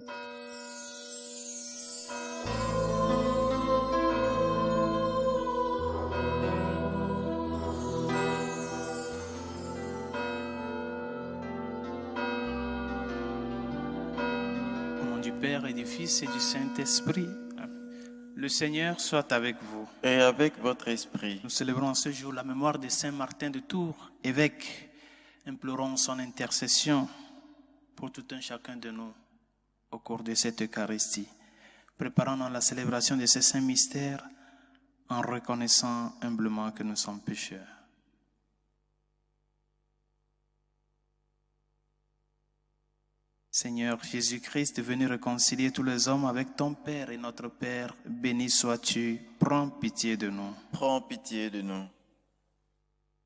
Au nom du Père et du Fils et du Saint-Esprit, le Seigneur soit avec vous. Et avec votre esprit. Nous célébrons ce jour la mémoire de Saint Martin de Tours, évêque. Implorons son intercession pour tout un chacun de nous au cours de cette Eucharistie. Préparons-nous la célébration de ces saints mystères en reconnaissant humblement que nous sommes pécheurs. Seigneur Jésus-Christ, venu réconcilier tous les hommes avec ton Père et notre Père, béni sois-tu, prends pitié de nous. Prends pitié de nous.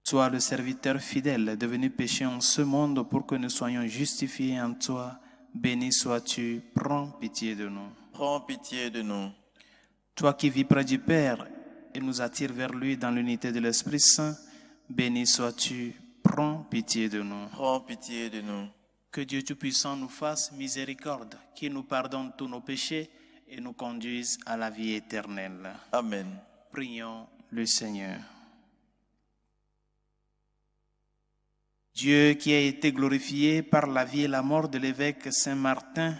Sois le serviteur fidèle devenu péché en ce monde pour que nous soyons justifiés en toi, béni sois-tu, prends pitié de nous. Prends pitié de nous. Toi qui vis près du Père et nous attires vers lui dans l'unité de l'Esprit Saint, béni sois-tu, prends pitié de nous. Prends pitié de nous. Que Dieu Tout-Puissant nous fasse miséricorde, qu'il nous pardonne tous nos péchés et nous conduise à la vie éternelle. Amen. Prions le Seigneur. Dieu qui a été glorifié par la vie et la mort de l'évêque Saint Martin,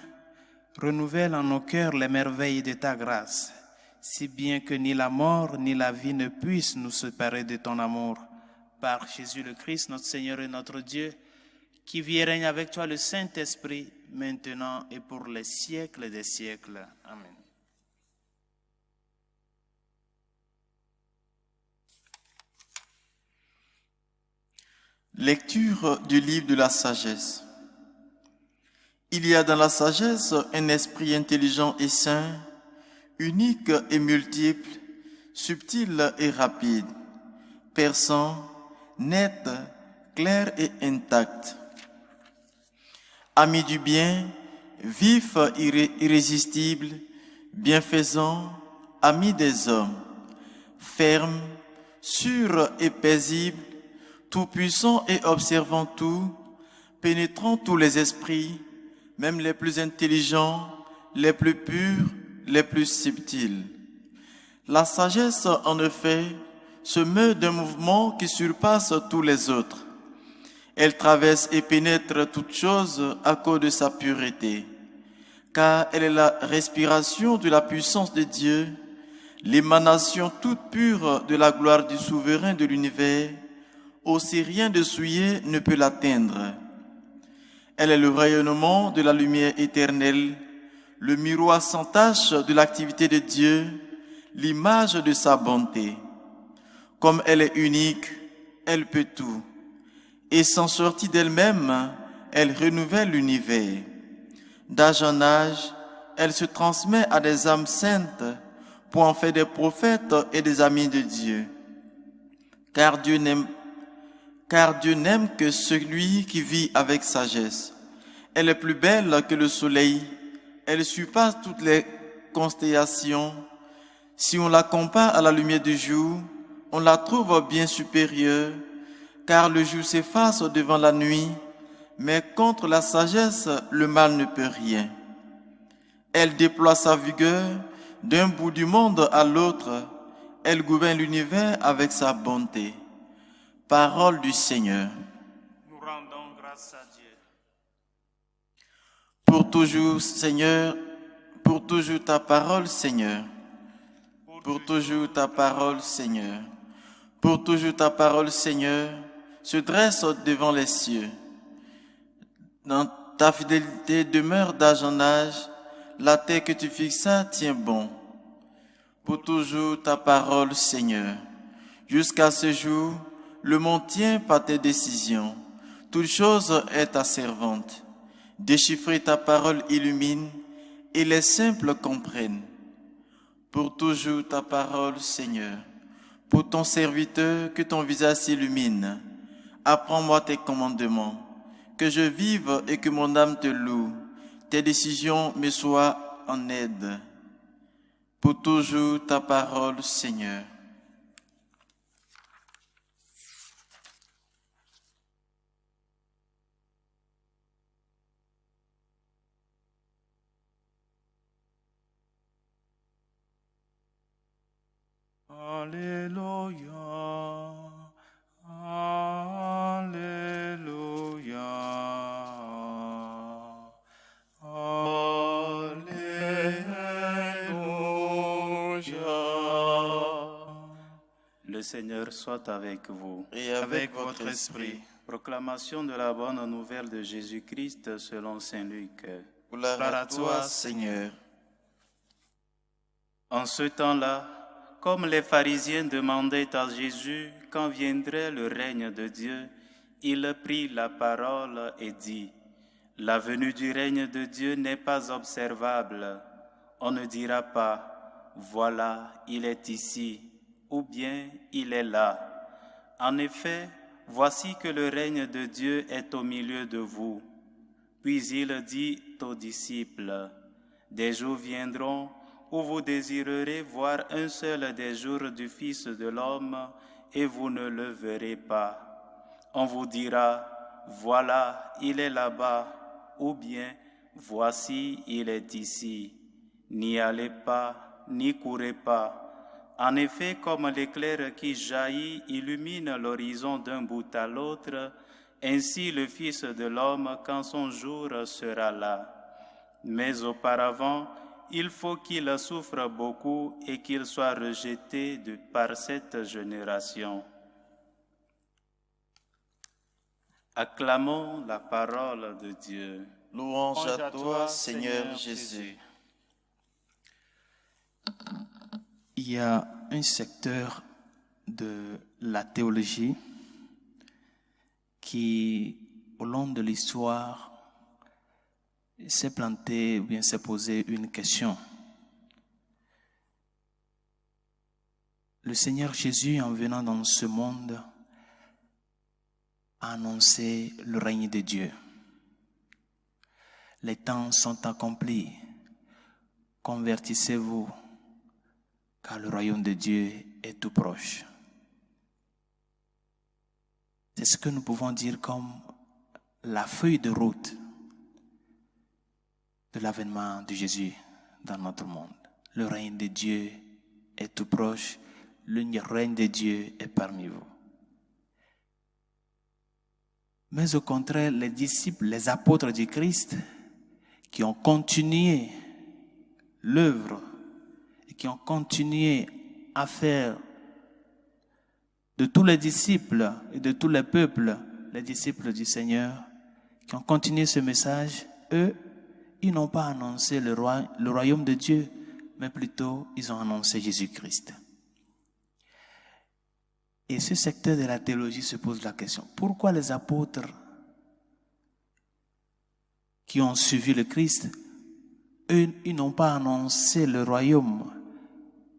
renouvelle en nos cœurs les merveilles de ta grâce, si bien que ni la mort ni la vie ne puissent nous séparer de ton amour. Par Jésus le Christ, notre Seigneur et notre Dieu, qui vit et règne avec toi le Saint-Esprit, maintenant et pour les siècles des siècles. Amen. Lecture du livre de la sagesse. Il y a dans la sagesse un esprit intelligent et sain, unique et multiple, subtil et rapide, perçant, net, clair et intact. Ami du bien, vif, irrésistible, bienfaisant, ami des hommes, ferme, sûr et paisible, tout-puissant et observant tout, pénétrant tous les esprits, même les plus intelligents, les plus purs, les plus subtils. La sagesse, en effet, se meut d'un mouvement qui surpasse tous les autres. Elle traverse et pénètre toutes choses à cause de sa pureté, car elle est la respiration de la puissance de Dieu, l'émanation toute pure de la gloire du souverain de l'univers, aussi rien de souillé ne peut l'atteindre. Elle est le rayonnement de la lumière éternelle, le miroir sans tache de l'activité de Dieu, l'image de sa bonté. Comme elle est unique, elle peut tout. Et sans sortir d'elle-même, elle renouvelle l'univers. D'âge en âge, elle se transmet à des âmes saintes pour en faire des prophètes et des amis de Dieu. Car Dieu n'aime que celui qui vit avec sagesse. Elle est plus belle que le soleil, elle surpasse toutes les constellations. Si on la compare à la lumière du jour, on la trouve bien supérieure, car le jour s'efface devant la nuit, mais contre la sagesse, le mal ne peut rien. Elle déploie sa vigueur d'un bout du monde à l'autre, elle gouverne l'univers avec sa bonté. Parole du Seigneur. Nous rendons grâce à Dieu. Pour toujours, Seigneur, pour toujours ta parole, Seigneur. Pour toujours ta parole, Seigneur. Pour toujours ta parole, Seigneur, se dresse devant les cieux. Dans ta fidélité demeure d'âge en âge, la terre que tu fixas tient bon. Pour toujours ta parole, Seigneur. Jusqu'à ce jour, le monde tient par tes décisions. Toute chose est ta servante. Déchiffrer ta parole illumine, et les simples comprennent. Pour toujours ta parole, Seigneur. Pour ton serviteur, que ton visage s'illumine. Apprends-moi tes commandements, que je vive et que mon âme te loue. Tes décisions me soient en aide. Pour toujours ta parole, Seigneur. Alléluia. Alléluia. Le Seigneur soit avec vous. Et avec votre esprit. Proclamation de la bonne nouvelle de Jésus-Christ selon saint Luc. Gloire à toi, Seigneur. En ce temps-là, comme les pharisiens demandaient à Jésus quand viendrait le règne de Dieu, il prit la parole et dit : La venue du règne de Dieu n'est pas observable. On ne dira pas : Voilà, il est ici, ou bien il est là. En effet, voici que le règne de Dieu est au milieu de vous. Puis il dit aux disciples : Des jours viendront où vous désirerez voir un seul des jours du Fils de l'homme, et vous ne le verrez pas. On vous dira : Voilà, il est là-bas, ou bien voici, il est ici. N'y allez pas, n'y courez pas. En effet, comme l'éclair qui jaillit illumine l'horizon d'un bout à l'autre, ainsi le Fils de l'homme quand son jour sera là. Mais auparavant, il faut qu'il souffre beaucoup et qu'il soit rejeté par cette génération. Acclamons la parole de Dieu. Louange à toi, Seigneur Jésus. Il y a un secteur de la théologie qui, au long de l'histoire, s'est planté ou bien s'est posé une question. Le Seigneur Jésus, en venant dans ce monde, a annoncé le règne de Dieu. Les temps sont accomplis. Convertissez-vous, car le royaume de Dieu est tout proche. C'est ce que nous pouvons dire comme la feuille de route de l'avènement de Jésus dans notre monde. Le règne de Dieu est tout proche. Le règne de Dieu est parmi vous. Mais au contraire, les disciples, les apôtres du Christ, qui ont continué l'œuvre et qui ont continué à faire de tous les disciples et de tous les peuples, les disciples du Seigneur, qui ont continué ce message, eux, ils n'ont pas annoncé le royaume de Dieu, mais plutôt ils ont annoncé Jésus-Christ. Et ce secteur de la théologie se pose la question, pourquoi les apôtres qui ont suivi le Christ, eux, ils n'ont pas annoncé le royaume,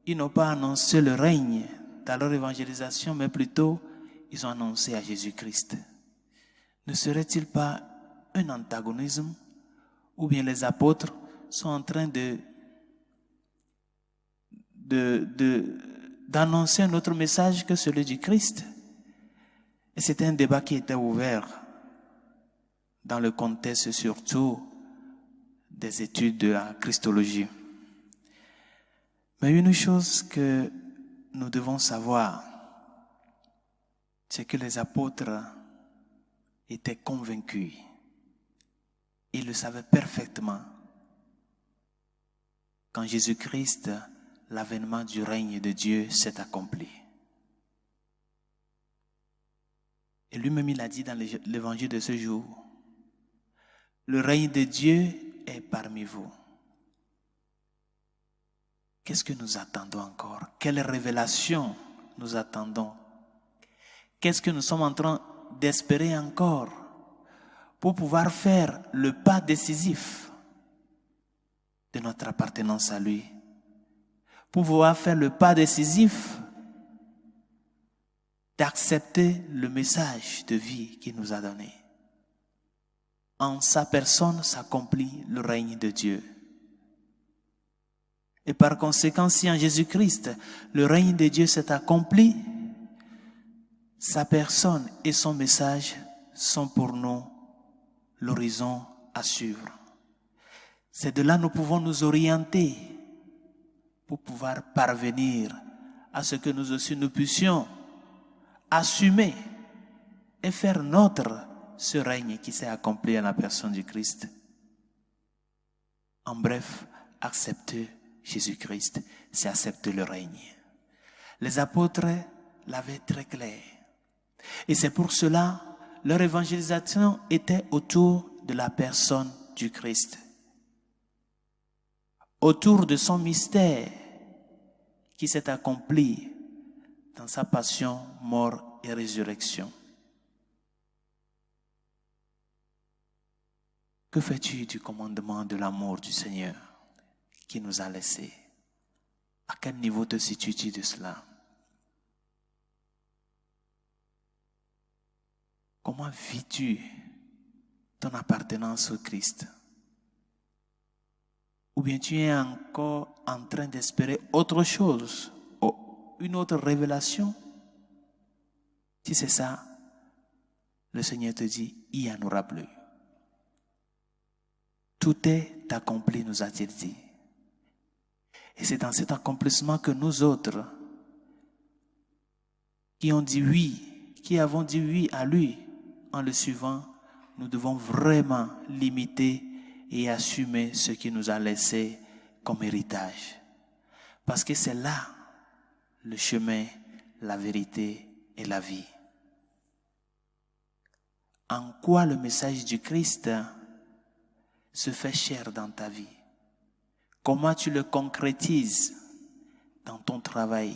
ils n'ont pas annoncé le règne dans leur évangélisation, mais plutôt ils ont annoncé à Jésus-Christ. Ne serait-il pas un antagonisme, ou bien les apôtres sont en train d'annoncer un autre message que celui du Christ? Et c'était un débat qui était ouvert dans le contexte surtout des études de la christologie. Mais une chose que nous devons savoir, c'est que les apôtres étaient convaincus. Ils le savaient parfaitement. Quand Jésus-Christ, l'avènement du règne de Dieu s'est accompli. Et lui-même, il a dit dans l'évangile de ce jour, le règne de Dieu est parmi vous. Qu'est-ce que nous attendons encore? Quelle révélation nous attendons? Qu'est-ce que nous sommes en train d'espérer encore pour pouvoir faire le pas décisif de notre appartenance à lui? Pour pouvoir faire le pas décisif d'accepter le message de vie qu'il nous a donné. En sa personne s'accomplit le règne de Dieu. Et par conséquent, si en Jésus-Christ, le règne de Dieu s'est accompli, sa personne et son message sont pour nous l'horizon à suivre. C'est de là que nous pouvons nous orienter pour pouvoir parvenir à ce que nous aussi nous puissions assumer et faire nôtre ce règne qui s'est accompli en la personne du Christ. En bref, accepter Jésus-Christ, c'est accepter le règne. Les apôtres l'avaient très clair. Et c'est pour cela leur évangélisation était autour de la personne du Christ. Autour de son mystère qui s'est accompli dans sa passion, mort et résurrection. Que fais-tu du commandement de l'amour du Seigneur qui nous a laissés? À quel niveau te situes-tu de cela? Comment vis-tu ton appartenance au Christ? Ou bien tu es encore en train d'espérer autre chose, une autre révélation? Si c'est ça, le Seigneur te dit, il n'y en aura plus. Tout est accompli, nous a-t-il dit. Et c'est dans cet accomplissement que nous autres, qui ont dit oui, qui avons dit oui à lui, en le suivant, nous devons vraiment limiter et assumer ce qu'il nous a laissé comme héritage. Parce que c'est là le chemin, la vérité et la vie. En quoi le message du Christ se fait chair dans ta vie? Comment tu le concrétises dans ton travail,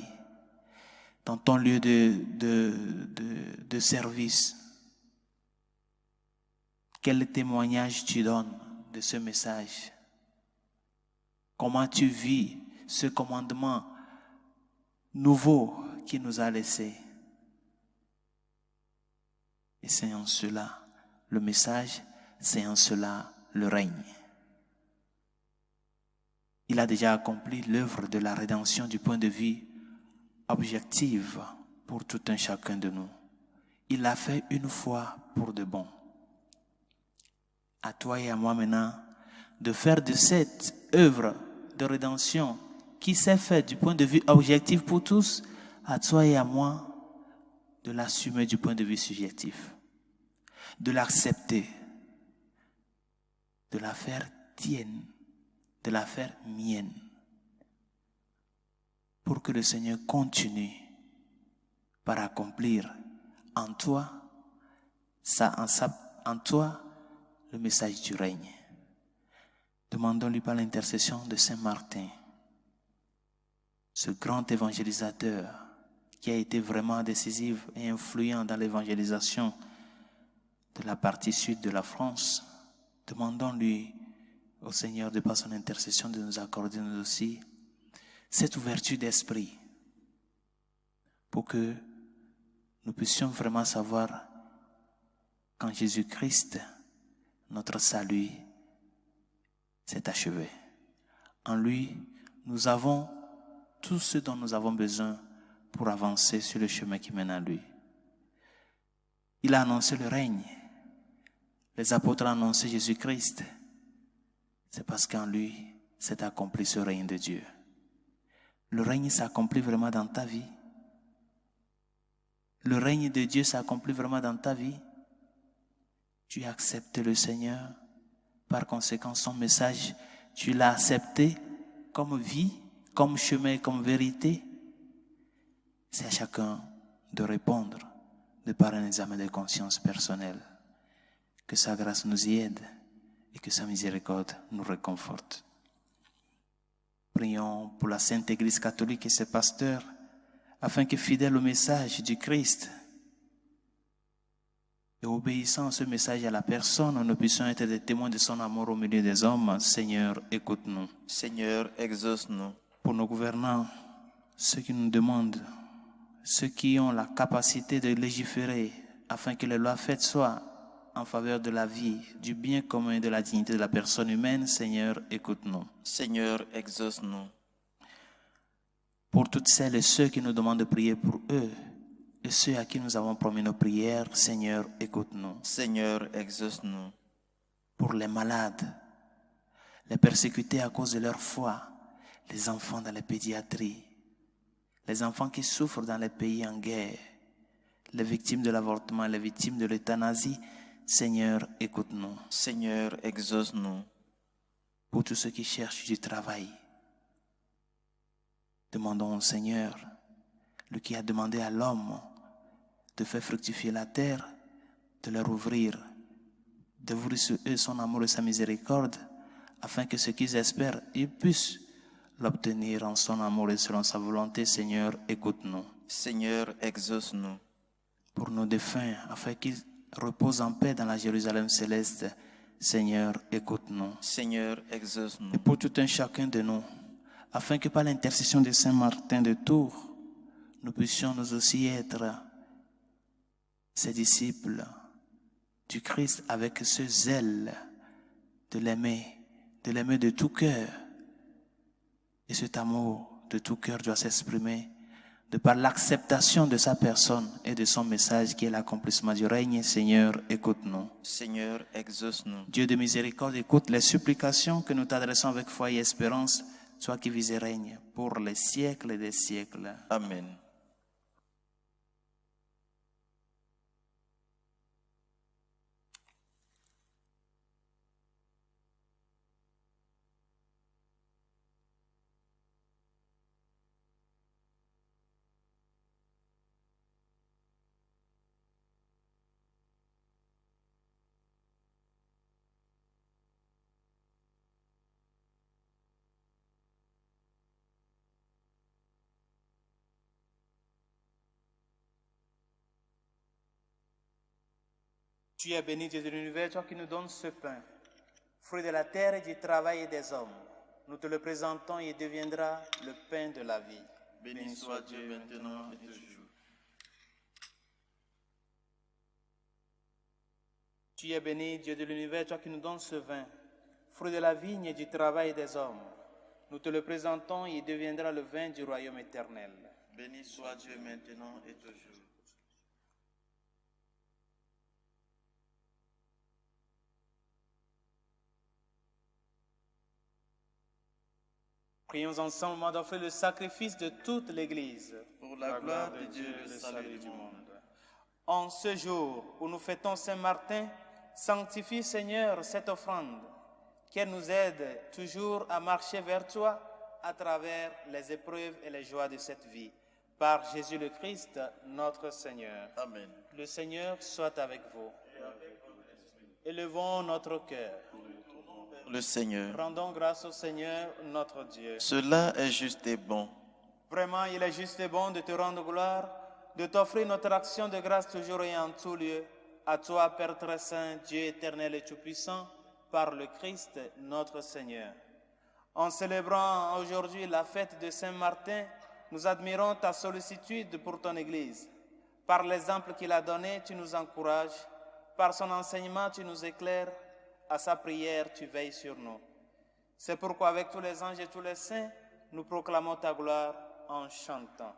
dans ton lieu de service? Quel témoignage tu donnes de ce message? Comment tu vis ce commandement nouveau qu'il nous a laissé? Et c'est en cela le message, c'est en cela le règne. Il a déjà accompli l'œuvre de la rédemption du point de vue objectif pour tout un chacun de nous. Il l'a fait une fois pour de bon. À toi et à moi maintenant de faire de cette œuvre de rédemption qui s'est faite du point de vue objectif pour tous, à toi et à moi de l'assumer du point de vue subjectif, de l'accepter, de la faire tienne, de la faire mienne, pour que le Seigneur continue par accomplir en toi, en toi, le message du règne. Demandons-lui par l'intercession de Saint Martin, ce grand évangélisateur qui a été vraiment décisif et influent dans l'évangélisation de la partie sud de la France. Demandons-lui au Seigneur de par son intercession de nous accorder nous aussi cette ouverture d'esprit pour que nous puissions vraiment savoir qu'en Jésus-Christ, notre salut s'est achevé. En lui, nous avons tout ce dont nous avons besoin pour avancer sur le chemin qui mène à lui. Il a annoncé le règne. Les apôtres ont annoncé Jésus-Christ. C'est parce qu'en lui s'est accompli ce règne de Dieu. Le règne s'accomplit vraiment dans ta vie. Le règne de Dieu s'accomplit vraiment dans ta vie. Tu as accepté le Seigneur. Par conséquent, son message, tu l'as accepté comme vie, comme chemin, comme vérité. C'est à chacun de répondre de par un examen de conscience personnelle. Que sa grâce nous y aide et que sa miséricorde nous réconforte. Prions pour la Sainte Église catholique et ses pasteurs, afin que, fidèles au message du Christ et obéissant à ce message à la personne, nous puissions être des témoins de son amour au milieu des hommes. Seigneur, écoute-nous. Seigneur, exauce-nous. Pour nos gouvernants, ceux qui nous demandent, ceux qui ont la capacité de légiférer, afin que les lois faites soient en faveur de la vie, du bien commun et de la dignité de la personne humaine, Seigneur, écoute-nous. Seigneur, exauce-nous. Pour toutes celles et ceux qui nous demandent de prier pour eux, et ceux à qui nous avons promis nos prières, Seigneur, écoute-nous. Seigneur, exauce-nous. Pour les malades, les persécutés à cause de leur foi, les enfants dans les pédiatries, les enfants qui souffrent dans les pays en guerre, les victimes de l'avortement, les victimes de l'euthanasie. Seigneur, écoute-nous. Seigneur, exauce-nous. Pour tous ceux qui cherchent du travail, demandons au Seigneur, lui qui a demandé à l'homme de faire fructifier la terre, de leur ouvrir, d'ouvrir sur eux son amour et sa miséricorde, afin que ce qu'ils espèrent, ils puissent l'obtenir en son amour et selon sa volonté. Seigneur, écoute-nous. Seigneur, exauce-nous. Pour nos défunts, afin qu'ils reposent en paix dans la Jérusalem céleste. Seigneur, écoute-nous. Seigneur, exauce-nous. Et pour tout un chacun de nous, afin que par l'intercession de Saint Martin de Tours, nous puissions nous aussi être ses disciples du Christ avec ce zèle de l'aimer de tout cœur. Et cet amour de tout cœur doit s'exprimer de par l'acceptation de sa personne et de son message qui est l'accomplissement du règne. Seigneur, écoute-nous. Seigneur, exauce-nous. Dieu de miséricorde, écoute les supplications que nous t'adressons avec foi et espérance, toi qui vis et règnes pour les siècles des siècles. Amen. Tu es béni, Dieu de l'univers, toi qui nous donnes ce pain, fruit de la terre et du travail et des hommes. Nous te le présentons et il deviendra le pain de la vie. Béni soit Dieu maintenant et toujours. Tu es béni, Dieu de l'univers, toi qui nous donnes ce vin, fruit de la vigne et du travail des hommes. Nous te le présentons et il deviendra le vin du royaume éternel. Béni soit Dieu maintenant et toujours. Prions ensemble, moment d'offrir le sacrifice de toute l'Église. Pour la gloire de Dieu et le salut du monde. En ce jour où nous fêtons Saint Martin, sanctifie, Seigneur, cette offrande, qu'elle nous aide toujours à marcher vers toi à travers les épreuves et les joies de cette vie. Par Jésus le Christ, notre Seigneur. Amen. Le Seigneur soit avec vous. Élevons notre cœur. Le Seigneur. Rendons grâce au Seigneur, notre Dieu. Cela est juste et bon. Vraiment, il est juste et bon de te rendre gloire, de t'offrir notre action de grâce toujours et en tout lieu. À toi, Père très saint, Dieu éternel et tout-puissant, par le Christ, notre Seigneur. En célébrant aujourd'hui la fête de Saint Martin, nous admirons ta sollicitude pour ton Église. Par l'exemple qu'il a donné, tu nous encourages. Par son enseignement, tu nous éclaires. À sa prière, tu veilles sur nous. C'est pourquoi avec tous les anges et tous les saints, nous proclamons ta gloire en chantant.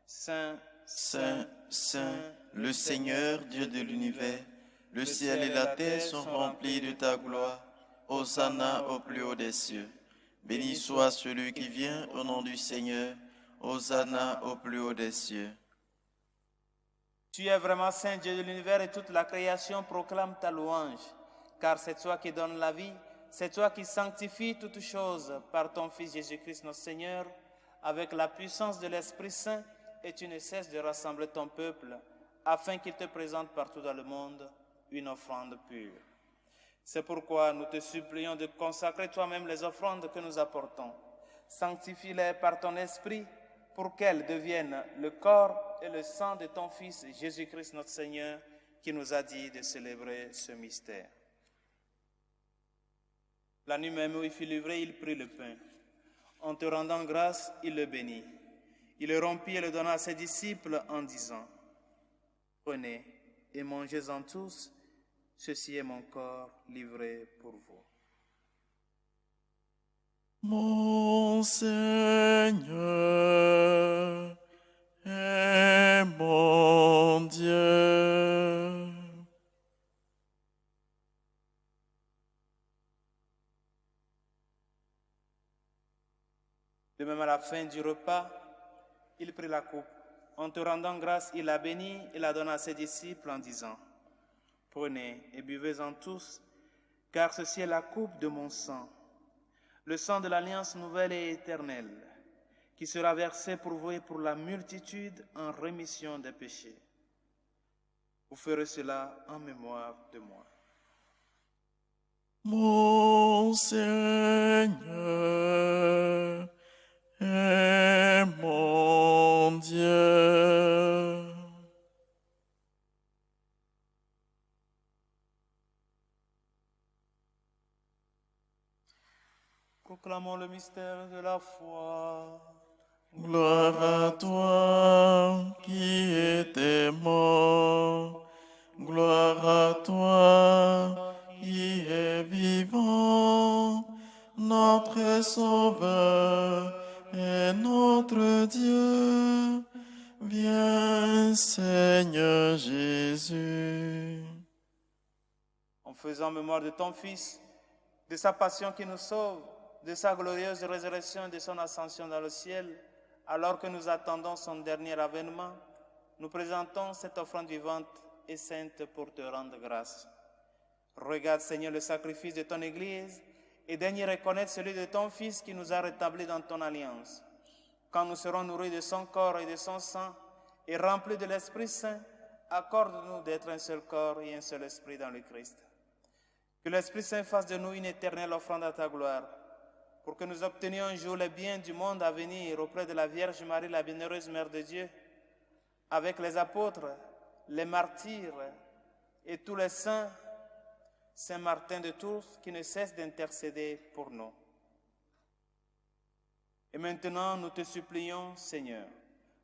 Saint, Saint, Saint, le Seigneur, Dieu de l'univers, le ciel et la terre sont remplis de ta gloire. Hosanna au plus haut des cieux. Béni soit celui qui vient au nom du Seigneur. Hosanna au plus haut des cieux. Tu es vraiment Saint Dieu de l'univers et toute la création proclame ta louange. Car c'est toi qui donnes la vie, c'est toi qui sanctifies toutes choses par ton Fils Jésus-Christ notre Seigneur, avec la puissance de l'Esprit Saint, et tu ne cesses de rassembler ton peuple, afin qu'il te présente partout dans le monde une offrande pure. C'est pourquoi nous te supplions de consacrer toi-même les offrandes que nous apportons. Sanctifie-les par ton Esprit, pour qu'elles deviennent le corps et le sang de ton Fils Jésus-Christ notre Seigneur, qui nous a dit de célébrer ce mystère. La nuit même où il fut livré, il prit le pain. En te rendant grâce, il le bénit. Il le rompit et le donna à ses disciples en disant, « Prenez et mangez-en tous, ceci est mon corps livré pour vous. » Mon Seigneur et mon Dieu. De même, à la fin du repas, il prit la coupe. En te rendant grâce, il la bénit et la donna à ses disciples en disant, « Prenez et buvez-en tous, car ceci est la coupe de mon sang, le sang de l'alliance nouvelle et éternelle, qui sera versé pour vous et pour la multitude en rémission des péchés. Vous ferez cela en mémoire de moi. » Mon Seigneur et mon Dieu. Proclamons le mystère de la foi. Gloire à toi qui étais mort. Gloire à toi qui est vivant, notre Sauveur et notre Dieu. Viens, Seigneur Jésus. En faisant mémoire de ton Fils, de sa passion qui nous sauve, de sa glorieuse résurrection et de son ascension dans le ciel, alors que nous attendons son dernier avènement, nous présentons cette offrande vivante et sainte pour te rendre grâce. Regarde, Seigneur, le sacrifice de ton Église et daigne reconnaître celui de ton Fils qui nous a rétablis dans ton alliance. Quand nous serons nourris de son corps et de son sang et remplis de l'Esprit Saint, accorde-nous d'être un seul corps et un seul esprit dans le Christ. Que l'Esprit Saint fasse de nous une éternelle offrande à ta gloire, pour que nous obtenions un jour les biens du monde à venir auprès de la Vierge Marie, la bienheureuse Mère de Dieu, avec les apôtres, les martyrs et tous les saints, Saint Martin de Tours, qui ne cesse d'intercéder pour nous. Et maintenant, nous te supplions, Seigneur,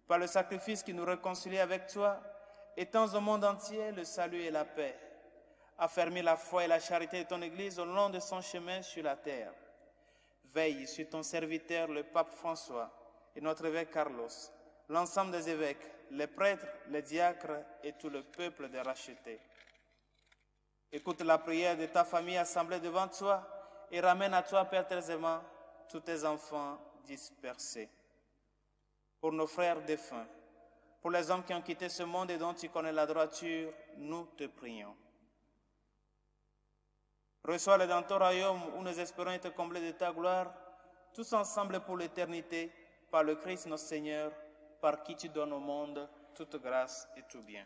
par le sacrifice qui nous réconcilie avec toi, étends au monde entier le salut et la paix. Affermis la foi et la charité de ton Église au long de son chemin sur la terre. Veille sur ton serviteur, le pape François, et notre évêque Carlos, l'ensemble des évêques, les prêtres, les diacres et tout le peuple des rachetés. Écoute la prière de ta famille assemblée devant toi et ramène à toi, Père très aimant, tous tes enfants dispersés. Pour nos frères défunts, pour les hommes qui ont quitté ce monde et dont tu connais la droiture, nous te prions. Reçois-les dans ton royaume où nous espérons être comblés de ta gloire, tous ensemble pour l'éternité, par le Christ notre Seigneur, par qui tu donnes au monde toute grâce et tout bien.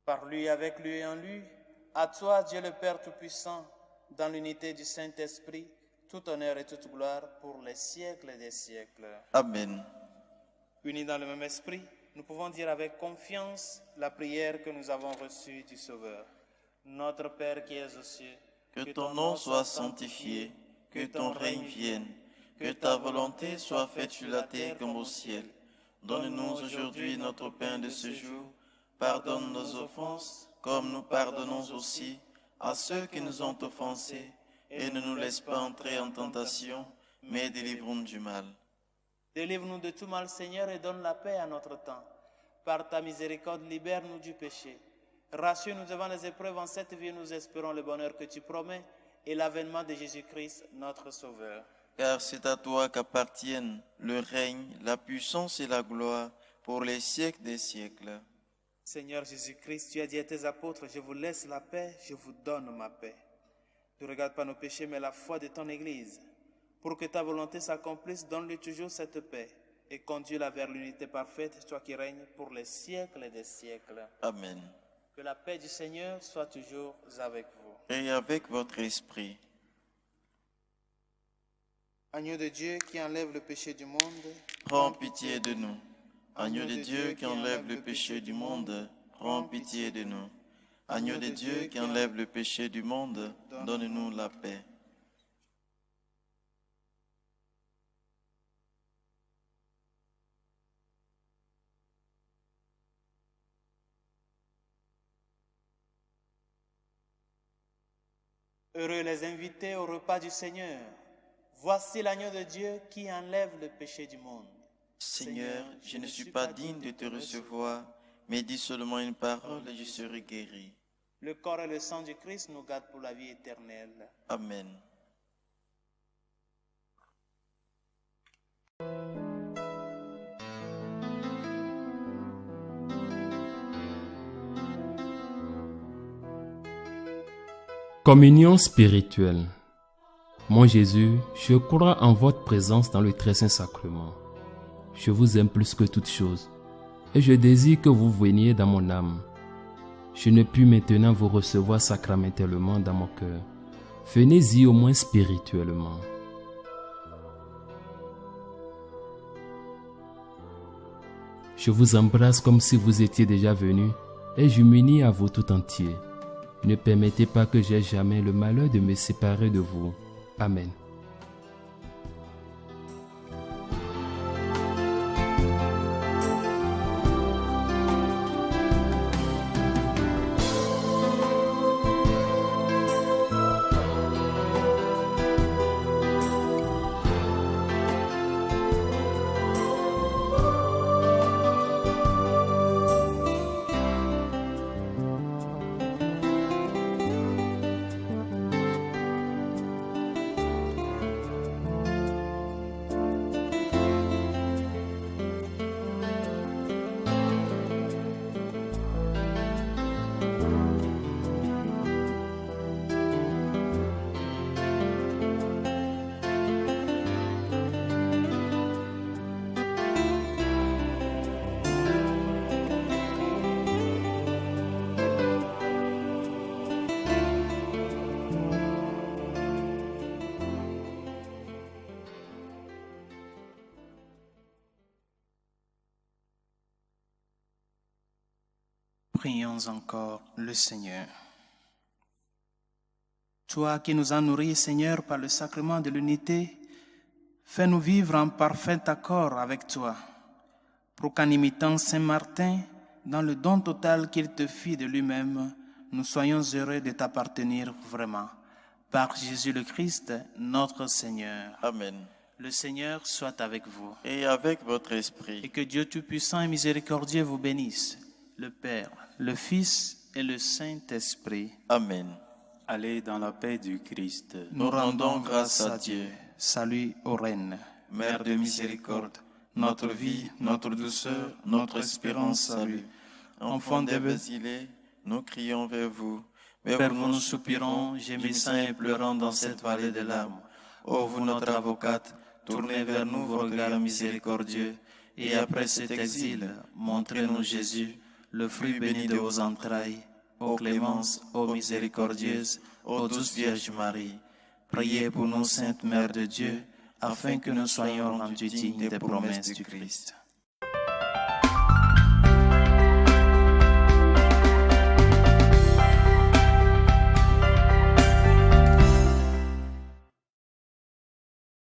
Par lui, avec lui et en lui, à toi, Dieu le Père Tout-Puissant, dans l'unité du Saint-Esprit, tout honneur et toute gloire pour les siècles des siècles. Amen. Unis dans le même esprit, nous pouvons dire avec confiance la prière que nous avons reçue du Sauveur. Notre Père qui es aux cieux, que ton nom soit sanctifié, que ton règne vienne, que ta volonté soit faite sur la terre comme au ciel. Donne-nous aujourd'hui notre pain de ce jour. Pardonne nos offenses, comme nous pardonnons aussi à ceux qui nous ont offensés, et ne nous laisse pas entrer en tentation, mais délivre-nous du mal. Délivre-nous de tout mal, Seigneur, et donne la paix à notre temps. Par ta miséricorde, libère-nous du péché. Rassure-nous devant les épreuves en cette vie, nous espérons le bonheur que tu promets et l'avènement de Jésus-Christ, notre Sauveur. Car c'est à toi qu'appartiennent le règne, la puissance et la gloire pour les siècles des siècles. Seigneur Jésus-Christ, tu as dit à tes apôtres, je vous laisse la paix, je vous donne ma paix. Ne regarde pas nos péchés, mais la foi de ton Église. Pour que ta volonté s'accomplisse, donne-lui toujours cette paix et conduis-la vers l'unité parfaite, toi qui règnes pour les siècles des siècles. Amen. Que la paix du Seigneur soit toujours avec vous. Et avec votre esprit. Agneau de Dieu qui enlève le péché du monde, prends pitié de nous. Agneau de Dieu qui enlève le péché du monde, prends pitié de nous. Agneau de Dieu qui enlève le péché du monde, donne-nous la paix. Heureux les invités au repas du Seigneur. Voici l'agneau de Dieu qui enlève le péché du monde. Seigneur, je ne suis pas digne de te recevoir, mais dis seulement une parole et je serai guéri. Le corps et le sang du Christ nous gardent pour la vie éternelle. Amen. Communion spirituelle. Mon Jésus, je crois en votre présence dans le très saint sacrement. Je vous aime plus que toute chose et je désire que vous veniez dans mon âme. Je ne puis maintenant vous recevoir sacramentellement dans mon cœur. Venez-y au moins spirituellement. Je vous embrasse comme si vous étiez déjà venu et je m'unis à vous tout entier. Ne permettez pas que j'aie jamais le malheur de me séparer de vous. Amen. Prions encore le Seigneur. Toi qui nous as nourris, Seigneur, par le sacrement de l'unité, fais-nous vivre en parfait accord avec toi, pour qu'en imitant Saint Martin, dans le don total qu'il te fit de lui-même, nous soyons heureux de t'appartenir vraiment. Par Jésus le Christ, notre Seigneur. Amen. Le Seigneur soit avec vous. Et avec votre esprit. Et que Dieu Tout-Puissant et Miséricordieux vous bénisse, le Père, le Fils et le Saint-Esprit. Amen. Allez dans la paix du Christ. Nous rendons grâce à Dieu. Salut aux reines. Mère de miséricorde, notre vie, notre douceur, notre espérance, salut. Enfants d'Ève exilés, nous crions vers vous. Vers vous nous soupirons, gémissant et pleurant dans cette vallée de larmes. Ô vous notre avocate, tournez vers nous vos regards miséricordieux, et après cet exil, montrez-nous Jésus, le fruit béni de vos entrailles. Ô clémence, ô miséricordieuse, ô douce Vierge Marie, priez pour nous, Sainte Mère de Dieu, afin que nous soyons rendus dignes des promesses du Christ.